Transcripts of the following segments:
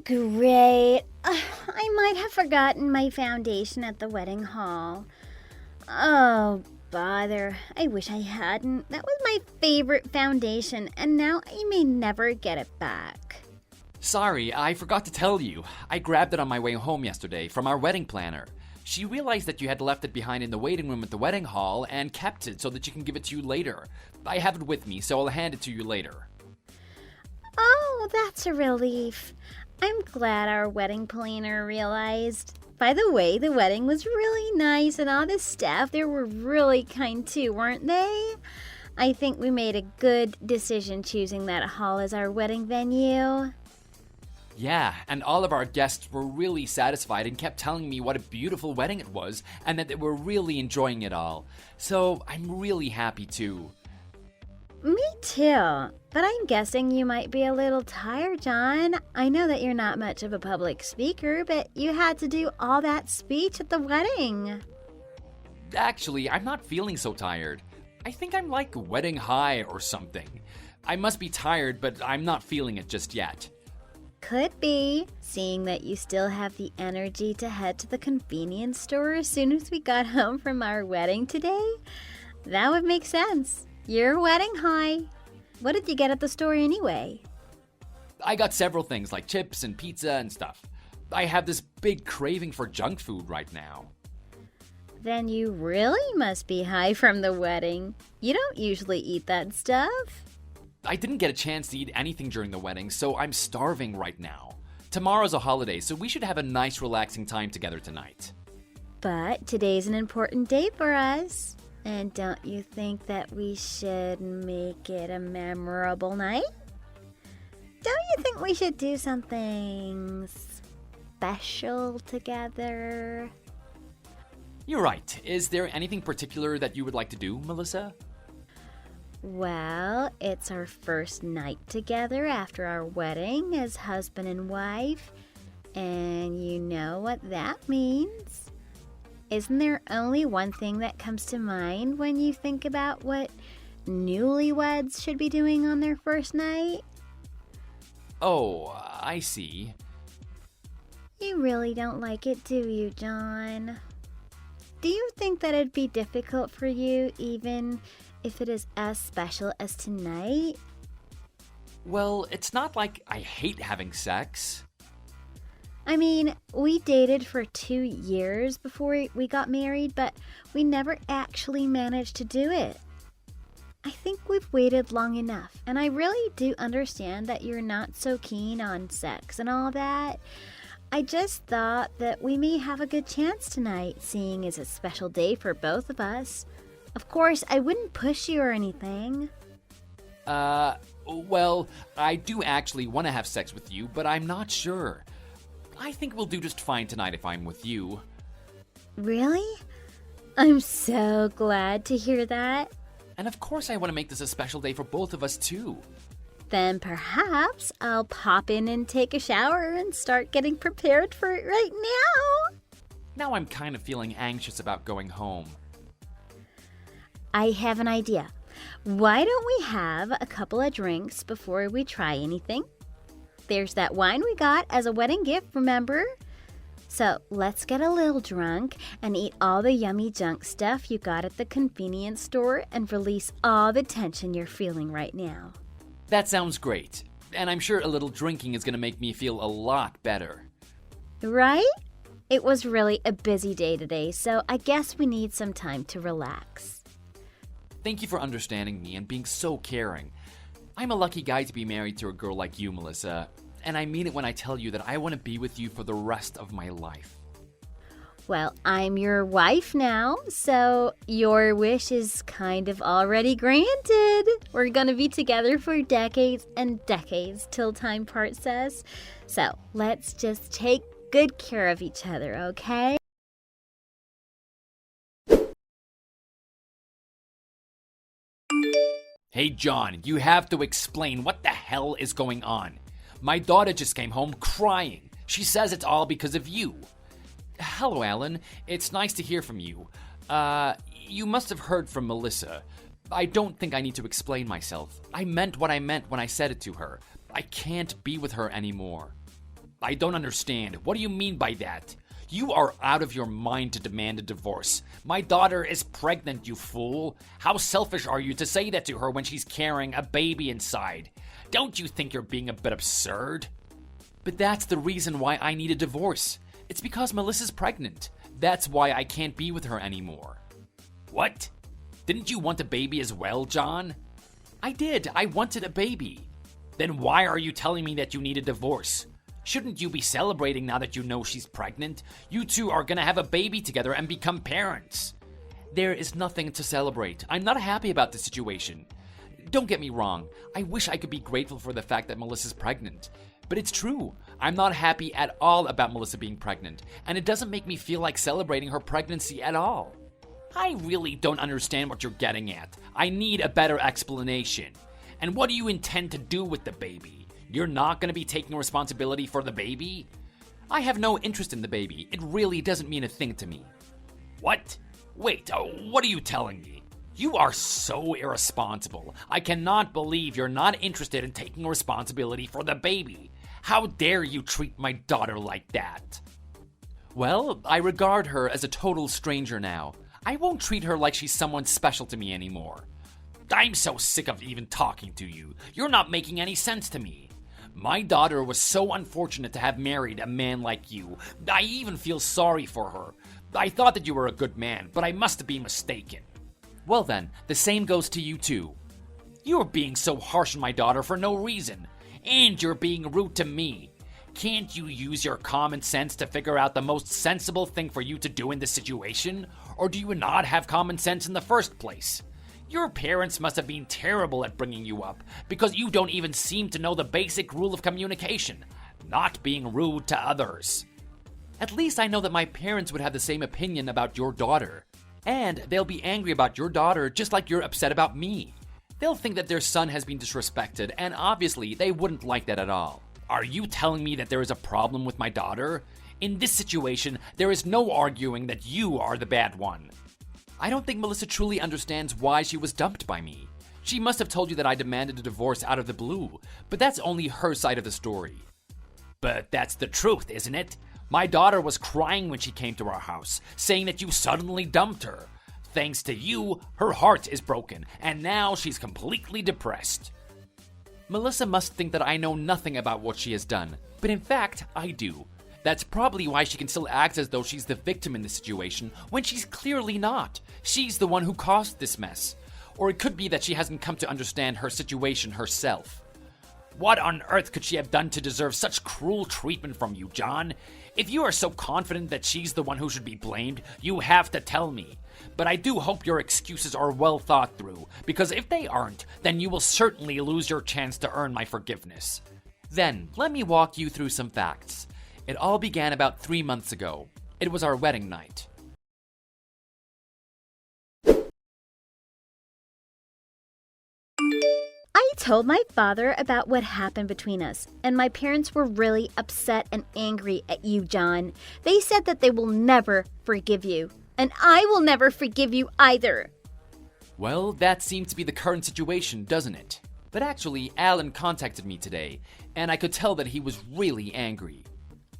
great. I might have forgotten my foundation at the wedding hall. Oh, bother. I wish I hadn't. That was my favorite foundation, and now I may never get it back. Sorry, I forgot to tell you. I grabbed it on my way home yesterday from our wedding planner. She realized that you had left it behind in the waiting room at the wedding hall and kept it so that she can give it to you later. I have it with me, so I'll hand it to you later. Oh, that's a relief. I'm glad our wedding planner realized. By the way, the wedding was really nice, and all the staff there were really kind too, weren't they? I think we made a good decision choosing that hall as our wedding venue. Yeah, and all of our guests were really satisfied and kept telling me what a beautiful wedding it was and that they were really enjoying it all. So I'm really happy too. Me too, but I'm guessing you might be a little tired, John. I know that you're not much of a public speaker, but you had to do all that speech at the wedding. Actually, I'm not feeling so tired. I think I'm like wedding high or something. I must be tired, but I'm not feeling it just yet. Could be, seeing that you still have the energy to head to the convenience store as soon as we got home from our wedding today. That would make sense. You're wedding high. What did you get at the store anyway? I got several things like chips and pizza and stuff. I have this big craving for junk food right now. Then you really must be high from the wedding. You don't usually eat that stuff. I didn't get a chance to eat anything during the wedding, so I'm starving right now. Tomorrow's a holiday, so we should have a nice relaxing time together tonight. But today's an important day for us. And don't you think that we should make it a memorable night? Don't you think we should do something special together? You're right. Is there anything particular that you would like to do, Melissa? Well, it's our first night together after our wedding as husband and wife, and you know what that means. Isn't there only one thing that comes to mind when you think about what newlyweds should be doing on their first night? Oh, I see. You really don't like it, do you, John? Do you think that it'd be difficult for you even if it is as special as tonight? Well, it's not like I hate having sex. I mean, we dated for 2 years before we got married, but we never actually managed to do it. I think we've waited long enough, and I really do understand that you're not so keen on sex and all that. I just thought that we may have a good chance tonight, seeing it's a special day for both of us. Of course, I wouldn't push you or anything. Well, I do actually want to have sex with you, but I'm not sure. I think we'll do just fine tonight if I'm with you. Really? I'm so glad to hear that. And of course I want to make this a special day for both of us too. Then perhaps I'll pop in and take a shower and start getting prepared for it right now. Now I'm kind of feeling anxious about going home. I have an idea. Why don't we have a couple of drinks before we try anything? There's that wine we got as a wedding gift, remember? So let's get a little drunk and eat all the yummy junk stuff you got at the convenience store and release all the tension you're feeling right now. That sounds great. And I'm sure a little drinking is going to make me feel a lot better. Right? It was really a busy day today, so I guess we need some time to relax. Thank you for understanding me and being so caring. I'm a lucky guy to be married to a girl like you, Melissa. And I mean it when I tell you that I want to be with you for the rest of my life. Well, I'm your wife now, so your wish is kind of already granted. We're going to be together for decades and decades till time parts us. So let's just take good care of each other, okay? Hey, John, you have to explain what the hell is going on. My daughter just came home crying. She says it's all because of you. Hello, Alan. It's nice to hear from you. You must have heard from Melissa. I don't think I need to explain myself. I meant what I meant when I said it to her. I can't be with her anymore. I don't understand. What do you mean by that? You are out of your mind to demand a divorce. My daughter is pregnant, you fool. How selfish are you to say that to her when she's carrying a baby inside? Don't you think you're being a bit absurd? But that's the reason why I need a divorce. It's because Melissa's pregnant. That's why I can't be with her anymore. What? Didn't you want a baby as well, John? I did. I wanted a baby. Then why are you telling me that you need a divorce? Shouldn't you be celebrating now that you know she's pregnant? You two are gonna have a baby together and become parents. There is nothing to celebrate. I'm not happy about the situation. Don't get me wrong. I wish I could be grateful for the fact that Melissa's pregnant. But it's true. I'm not happy at all about Melissa being pregnant, and it doesn't make me feel like celebrating her pregnancy at all. I really don't understand what you're getting at. I need a better explanation. And what do you intend to do with the baby? You're not going to be taking responsibility for the baby? I have no interest in the baby. It really doesn't mean a thing to me. What? Wait, what are you telling me? You are so irresponsible. I cannot believe you're not interested in taking responsibility for the baby. How dare you treat my daughter like that? Well, I regard her as a total stranger now. I won't treat her like she's someone special to me anymore. I'm so sick of even talking to you. You're not making any sense to me. My daughter was so unfortunate to have married a man like you. I even feel sorry for her. I thought that you were a good man, but I must have been mistaken. Well then, the same goes to you too. You're being so harsh on my daughter for no reason. And you're being rude to me. Can't you use your common sense to figure out the most sensible thing for you to do in this situation? Or do you not have common sense in the first place? Your parents must have been terrible at bringing you up, because you don't even seem to know the basic rule of communication, not being rude to others. At least I know that my parents would have the same opinion about your daughter. And they'll be angry about your daughter just like you're upset about me. They'll think that their son has been disrespected, and obviously they wouldn't like that at all. Are you telling me that there is a problem with my daughter? In this situation, there is no arguing that you are the bad one. I don't think Melissa truly understands why she was dumped by me. She must have told you that I demanded a divorce out of the blue, but that's only her side of the story. But that's the truth, isn't it? My daughter was crying when she came to our house, saying that you suddenly dumped her. Thanks to you, her heart is broken, and now she's completely depressed. Melissa must think that I know nothing about what she has done, but in fact, I do. That's probably why she can still act as though she's the victim in this situation, when she's clearly not. She's the one who caused this mess. Or it could be that she hasn't come to understand her situation herself. What on earth could she have done to deserve such cruel treatment from you, John? If you are so confident that she's the one who should be blamed, you have to tell me. But I do hope your excuses are well thought through, because if they aren't, then you will certainly lose your chance to earn my forgiveness. Then, let me walk you through some facts. It all began about 3 months ago. It was our wedding night. I told my father about what happened between us, and my parents were really upset and angry at you, John. They said that they will never forgive you, and I will never forgive you either. Well, that seems to be the current situation, doesn't it? But actually, Alan contacted me today, and I could tell that he was really angry.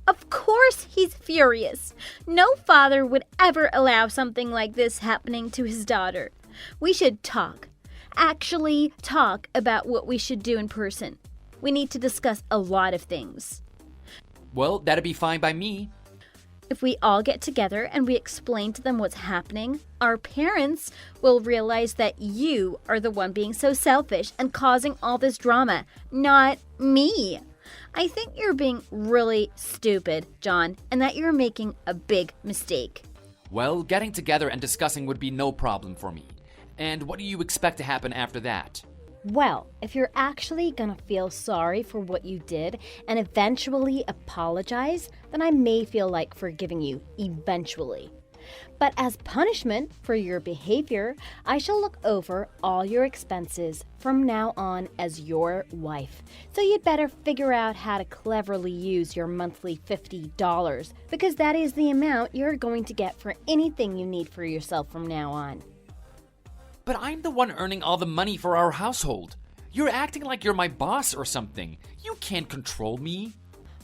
Of course he's furious. No father would ever allow something like this happening to his daughter. We should talk. Actually talk about what we should do in person. We need to discuss a lot of things. Well, that'd be fine by me. If we all get together and we explain to them what's happening, our parents will realize that you are the one being so selfish and causing all this drama, not me. I think you're being really stupid, John, and that you're making a big mistake. Well, getting together and discussing would be no problem for me. And what do you expect to happen after that? Well, if you're actually gonna feel sorry for what you did and eventually apologize, then I may feel like forgiving you eventually. But as punishment for your behavior, I shall look over all your expenses from now on as your wife. So you'd better figure out how to cleverly use your monthly $50, because that is the amount you're going to get for anything you need for yourself from now on. But I'm the one earning all the money for our household. You're acting like you're my boss or something. You can't control me.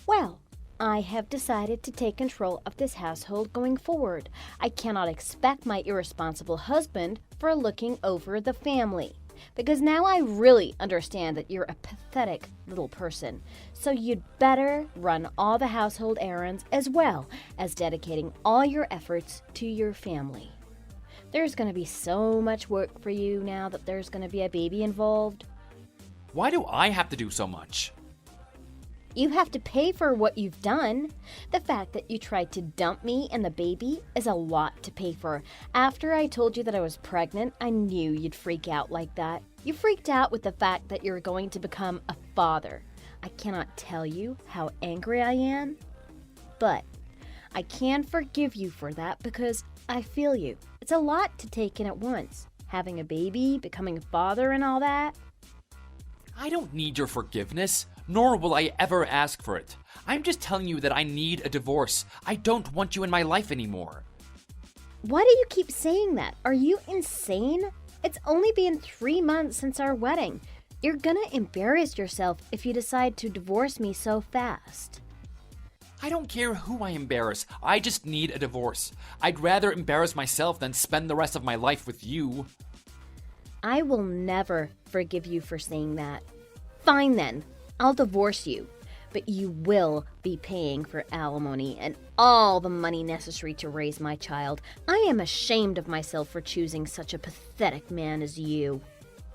Well, I have decided to take control of this household going forward. I cannot expect my irresponsible husband for looking over the family. Because now I really understand that you're a pathetic little person. So you'd better run all the household errands as well as dedicating all your efforts to your family. There's going to be so much work for you now that there's going to be a baby involved. Why do I have to do so much? You have to pay for what you've done. The fact that you tried to dump me and the baby is a lot to pay for. After I told you that I was pregnant, I knew you'd freak out like that. You freaked out with the fact that you're going to become a father. I cannot tell you how angry I am, but I can forgive you for that because I feel you. It's a lot to take in at once. Having a baby, becoming a father, and all that. I don't need your forgiveness, nor will I ever ask for it. I'm just telling you that I need a divorce. I don't want you in my life anymore. Why do you keep saying that? Are you insane? It's only been 3 months since our wedding. You're gonna embarrass yourself if you decide to divorce me so fast. I don't care who I embarrass. I just need a divorce. I'd rather embarrass myself than spend the rest of my life with you. I will never forgive you for saying that. Fine then, I'll divorce you. But you will be paying for alimony and all the money necessary to raise my child. I am ashamed of myself for choosing such a pathetic man as you.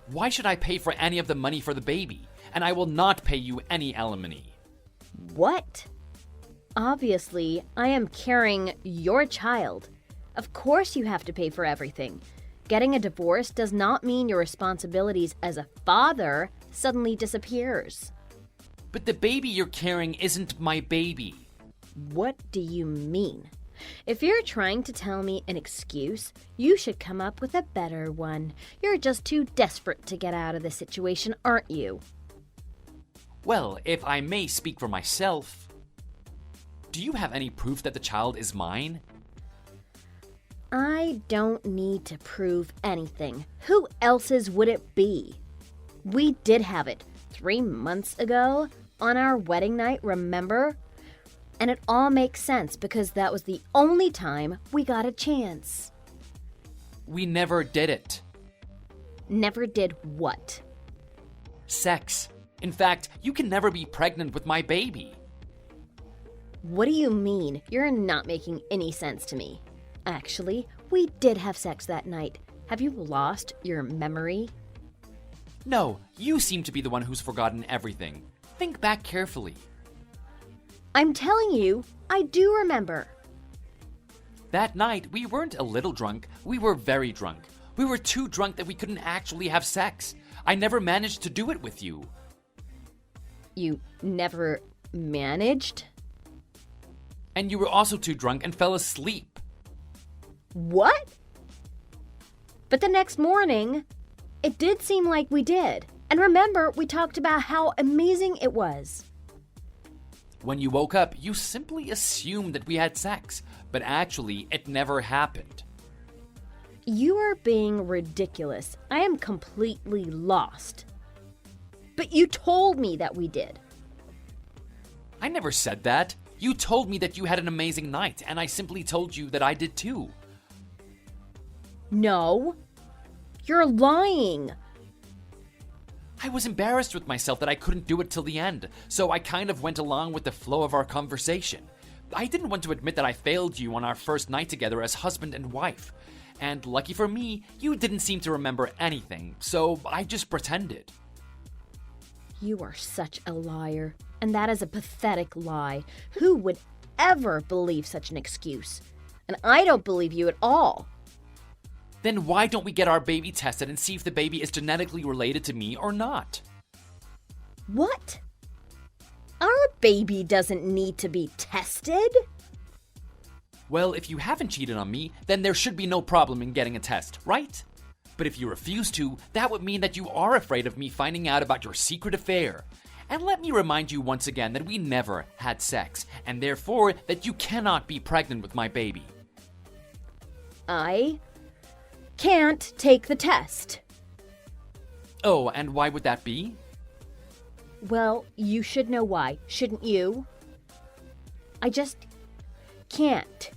Why should I pay for any of the money for the baby? And I will not pay you any alimony. What? Obviously, I am carrying your child. Of course you have to pay for everything. Getting a divorce does not mean your responsibilities as a father suddenly disappears. But the baby you're carrying isn't my baby. What do you mean? If you're trying to tell me an excuse, you should come up with a better one. You're just too desperate to get out of this situation, aren't you? Well, if I may speak for myself, do you have any proof that the child is mine? I don't need to prove anything. Who else's would it be? We did have it 3 months ago on our wedding night, remember? And it all makes sense because that was the only time we got a chance. We never did it. Never did what? Sex. In fact, you can never be pregnant with my baby. What do you mean? You're not making any sense to me. Actually, we did have sex that night. Have you lost your memory? No, you seem to be the one who's forgotten everything. Think back carefully. I'm telling you, I do remember. That night, we weren't a little drunk, we were very drunk. We were too drunk that we couldn't actually have sex. I never managed to do it with you. You never managed? And you were also too drunk and fell asleep. What? But the next morning, it did seem like we did. And remember, we talked about how amazing it was. When you woke up, you simply assumed that we had sex, but actually, it never happened. You are being ridiculous. I am completely lost. But you told me that we did. I never said that. You told me that you had an amazing night, and I simply told you that I did too. No. You're lying. I was embarrassed with myself that I couldn't do it till the end, so I kind of went along with the flow of our conversation. I didn't want to admit that I failed you on our first night together as husband and wife. And lucky for me, you didn't seem to remember anything, so I just pretended. You are such a liar, and that is a pathetic lie. Who would ever believe such an excuse? And I don't believe you at all. Then why don't we get our baby tested and see if the baby is genetically related to me or not? What? Our baby doesn't need to be tested? Well, if you haven't cheated on me, then there should be no problem in getting a test, right? But if you refuse to, that would mean that you are afraid of me finding out about your secret affair. And let me remind you once again that we never had sex, and therefore that you cannot be pregnant with my baby. I can't take the test. Oh, and why would that be? Well, you should know why, shouldn't you? I just can't.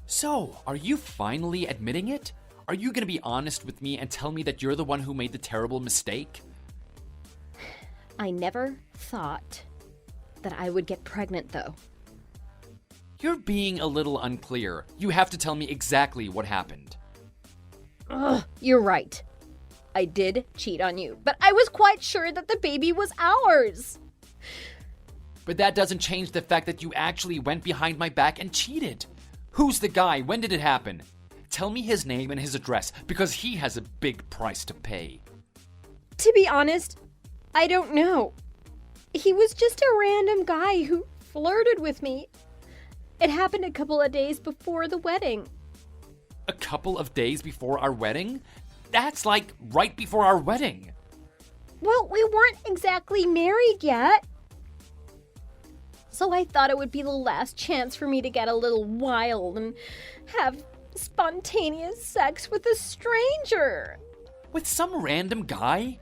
So, are you finally admitting it? Are you gonna be honest with me and tell me that you're the one who made the terrible mistake? I never thought that I would get pregnant, though. You're being a little unclear. You have to tell me exactly what happened. Ugh, you're right. I did cheat on you, but I was quite sure that the baby was ours. But that doesn't change the fact that you actually went behind my back and cheated. Who's the guy? When did it happen? Tell me his name and his address, because he has a big price to pay. To be honest, I don't know. He was just a random guy who flirted with me. It happened a couple of days before the wedding. A couple of days before our wedding? That's like right before our wedding. Well, we weren't exactly married yet. So I thought it would be the last chance for me to get a little wild and have spontaneous sex with a stranger. With some random guy?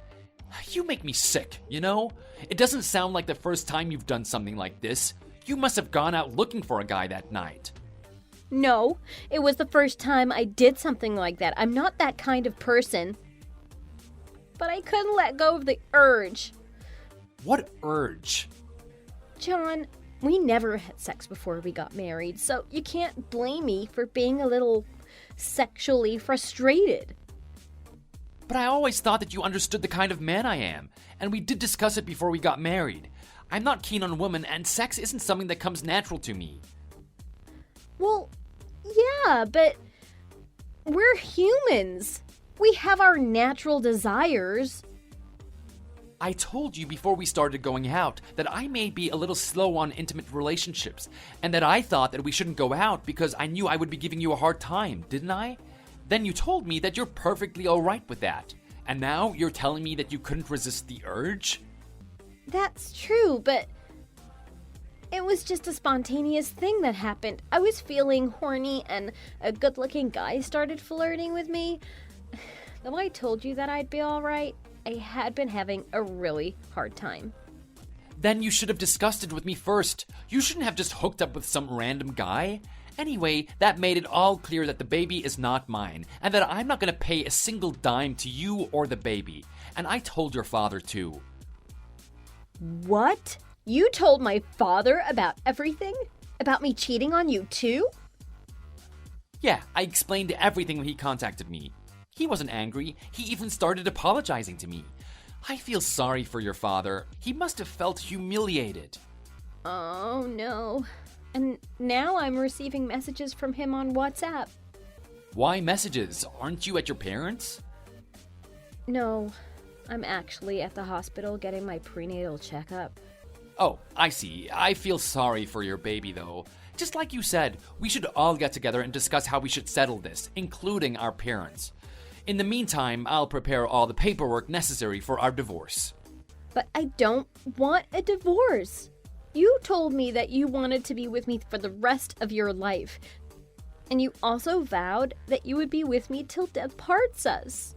You make me sick, you know? It doesn't sound like the first time you've done something like this. You must have gone out looking for a guy that night. No, it was the first time I did something like that. I'm not that kind of person. But I couldn't let go of the urge. What urge? John, we never had sex before we got married, so you can't blame me for being a little sexually frustrated. But I always thought that you understood the kind of man I am, and we did discuss it before we got married. I'm not keen on women, and sex isn't something that comes natural to me. Well, yeah, but we're humans. We have our natural desires. I told you before we started going out that I may be a little slow on intimate relationships, and that I thought that we shouldn't go out because I knew I would be giving you a hard time, didn't I? Then you told me that you're perfectly alright with that, and now you're telling me that you couldn't resist the urge? That's true, but it was just a spontaneous thing that happened. I was feeling horny and a good-looking guy started flirting with me. Though I told you that I'd be alright, I had been having a really hard time. Then you should have discussed it with me first. You shouldn't have just hooked up with some random guy. Anyway, that made it all clear that the baby is not mine, and that I'm not going to pay a single dime to you or the baby. And I told your father too. What? You told my father about everything? About me cheating on you too? Yeah, I explained everything when he contacted me. He wasn't angry. He even started apologizing to me. I feel sorry for your father. He must have felt humiliated. Oh no. And now I'm receiving messages from him on WhatsApp. Why messages? Aren't you at your parents'? No, I'm actually at the hospital getting my prenatal checkup. Oh, I see. I feel sorry for your baby, though. Just like you said, we should all get together and discuss how we should settle this, including our parents. In the meantime, I'll prepare all the paperwork necessary for our divorce. But I don't want a divorce. You told me that you wanted to be with me for the rest of your life. And you also vowed that you would be with me till death parts us.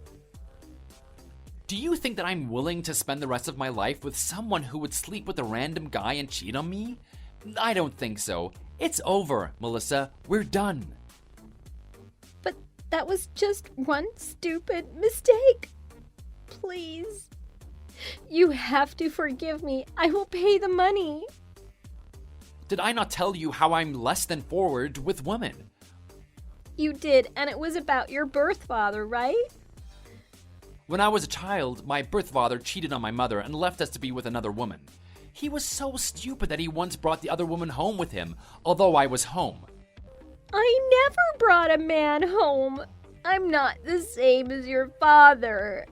Do you think that I'm willing to spend the rest of my life with someone who would sleep with a random guy and cheat on me? I don't think so. It's over, Melissa. We're done. But that was just one stupid mistake. Please. You have to forgive me. I will pay the money. Did I not tell you how I'm less than forward with women? You did, and it was about your birth father, right? When I was a child, my birth father cheated on my mother and left us to be with another woman. He was so stupid that he once brought the other woman home with him, although I was home. I never brought a man home. I'm not the same as your father.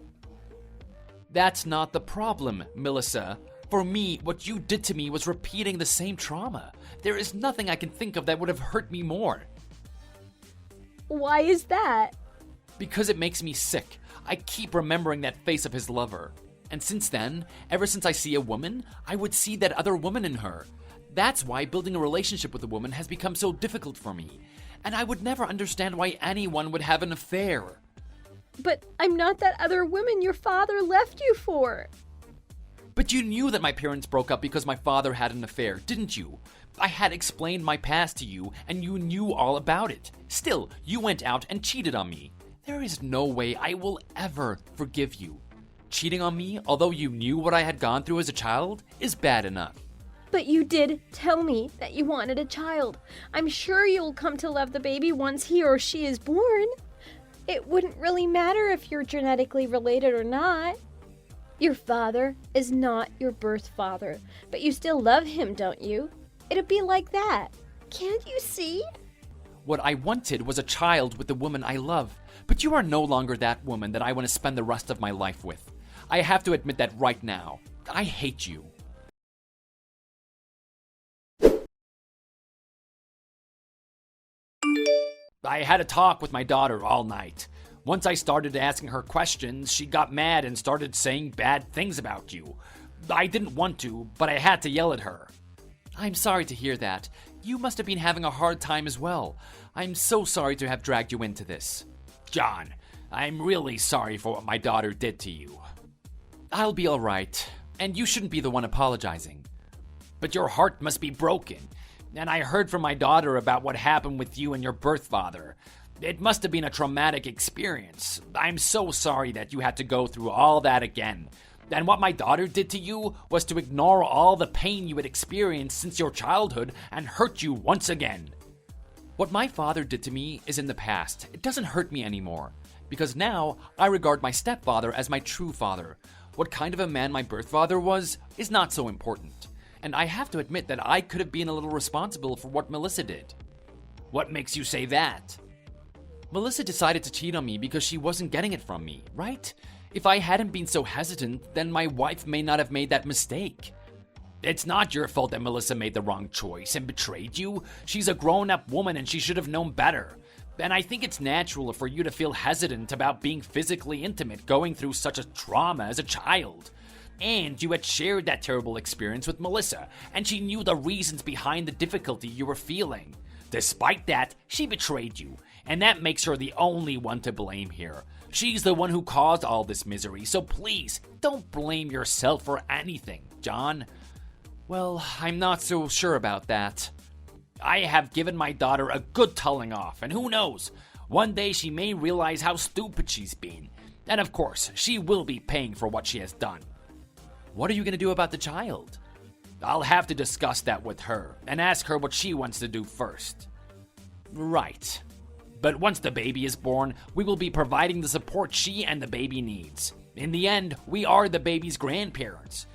That's not the problem, Melissa. For me, what you did to me was repeating the same trauma. There is nothing I can think of that would have hurt me more. Why is that? Because it makes me sick. I keep remembering that face of his lover. And since then, ever since I see a woman, I would see that other woman in her. That's why building a relationship with a woman has become so difficult for me. And I would never understand why anyone would have an affair. But I'm not that other woman your father left you for. But you knew that my parents broke up because my father had an affair, didn't you? I had explained my past to you, and you knew all about it. Still, you went out and cheated on me. There is no way I will ever forgive you. Cheating on me, although you knew what I had gone through as a child, is bad enough. But you did tell me that you wanted a child. I'm sure you'll come to love the baby once he or she is born. It wouldn't really matter if you're genetically related or not. Your father is not your birth father, but you still love him, don't you? It'd be like that. Can't you see? What I wanted was a child with the woman I love, but you are no longer that woman that I want to spend the rest of my life with. I have to admit that right now. I hate you. I had a talk with my daughter all night. Once I started asking her questions, she got mad and started saying bad things about you. I didn't want to, but I had to yell at her. I'm sorry to hear that. You must have been having a hard time as well. I'm so sorry to have dragged you into this. John, I'm really sorry for what my daughter did to you. I'll be all right, and you shouldn't be the one apologizing. But your heart must be broken. And I heard from my daughter about what happened with you and your birth father. It must have been a traumatic experience. I'm so sorry that you had to go through all that again. And what my daughter did to you was to ignore all the pain you had experienced since your childhood and hurt you once again. What my father did to me is in the past. It doesn't hurt me anymore. Because now, I regard my stepfather as my true father. What kind of a man my birth father was is not so important. And I have to admit that I could have been a little responsible for what Melissa did. What makes you say that? Melissa decided to cheat on me because she wasn't getting it from me, right? If I hadn't been so hesitant, then my wife may not have made that mistake. It's not your fault that Melissa made the wrong choice and betrayed you. She's a grown-up woman and she should have known better. And I think it's natural for you to feel hesitant about being physically intimate going through such a trauma as a child. And you had shared that terrible experience with Melissa, and she knew the reasons behind the difficulty you were feeling. Despite that, she betrayed you, and that makes her the only one to blame here. She's the one who caused all this misery, so please, don't blame yourself for anything, John. Well, I'm not so sure about that. I have given my daughter a good telling off, and who knows, one day she may realize how stupid she's been. And of course, she will be paying for what she has done. What are you going to do about the child? I'll have to discuss that with her and ask her what she wants to do first. Right. But once the baby is born, we will be providing the support she and the baby needs. In the end, we are the baby's grandparents.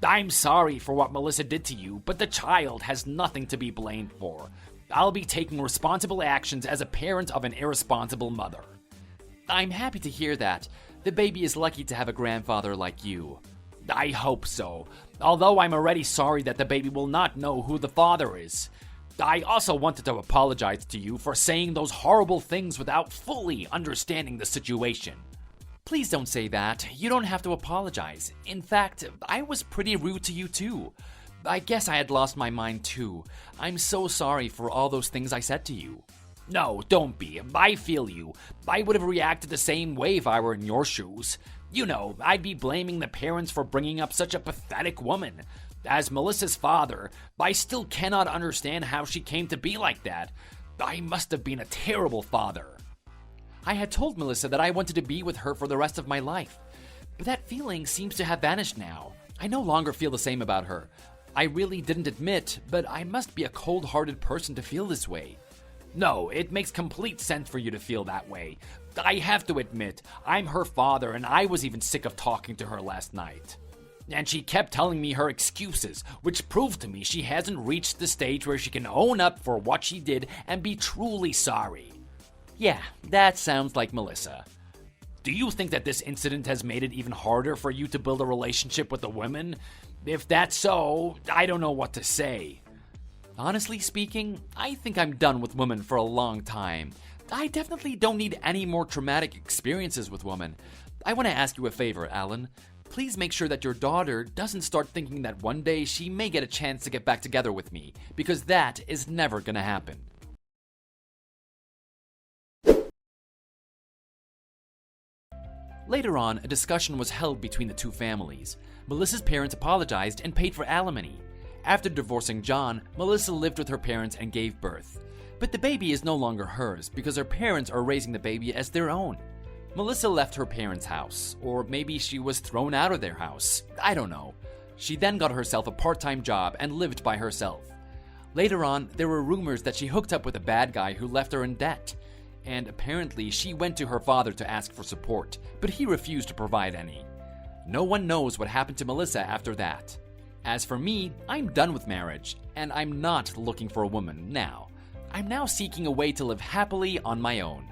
I'm sorry for what Melissa did to you, but the child has nothing to be blamed for. I'll be taking responsible actions as a parent of an irresponsible mother. I'm happy to hear that. The baby is lucky to have a grandfather like you. I hope so, although I'm already sorry that the baby will not know who the father is. I also wanted to apologize to you for saying those horrible things without fully understanding the situation. Please don't say that. You don't have to apologize. In fact, I was pretty rude to you too. I guess I had lost my mind too. I'm so sorry for all those things I said to you. No, don't be. I feel you. I would have reacted the same way if I were in your shoes. You know, I'd be blaming the parents for bringing up such a pathetic woman. As Melissa's father, I still cannot understand how she came to be like that. I must have been a terrible father. I had told Melissa that I wanted to be with her for the rest of my life. But that feeling seems to have vanished now. I no longer feel the same about her. I really didn't admit, but I must be a cold-hearted person to feel this way. No, it makes complete sense for you to feel that way. I have to admit, I'm her father, and I was even sick of talking to her last night. And she kept telling me her excuses, which proved to me she hasn't reached the stage where she can own up for what she did and be truly sorry. Yeah, that sounds like Melissa. Do you think that this incident has made it even harder for you to build a relationship with the women? If that's so, I don't know what to say. Honestly speaking, I think I'm done with women for a long time. I definitely don't need any more traumatic experiences with women. I want to ask you a favor, Alan. Please make sure that your daughter doesn't start thinking that one day she may get a chance to get back together with me, because that is never gonna happen. Later on, a discussion was held between the two families. Melissa's parents apologized and paid for alimony. After divorcing John, Melissa lived with her parents and gave birth. But the baby is no longer hers because her parents are raising the baby as their own. Melissa left her parents' house, or maybe she was thrown out of their house. I don't know. She then got herself a part-time job and lived by herself. Later on, there were rumors that she hooked up with a bad guy who left her in debt. And apparently, she went to her father to ask for support, but he refused to provide any. No one knows what happened to Melissa after that. As for me, I'm done with marriage, and I'm not looking for a woman now. I'm now seeking a way to live happily on my own.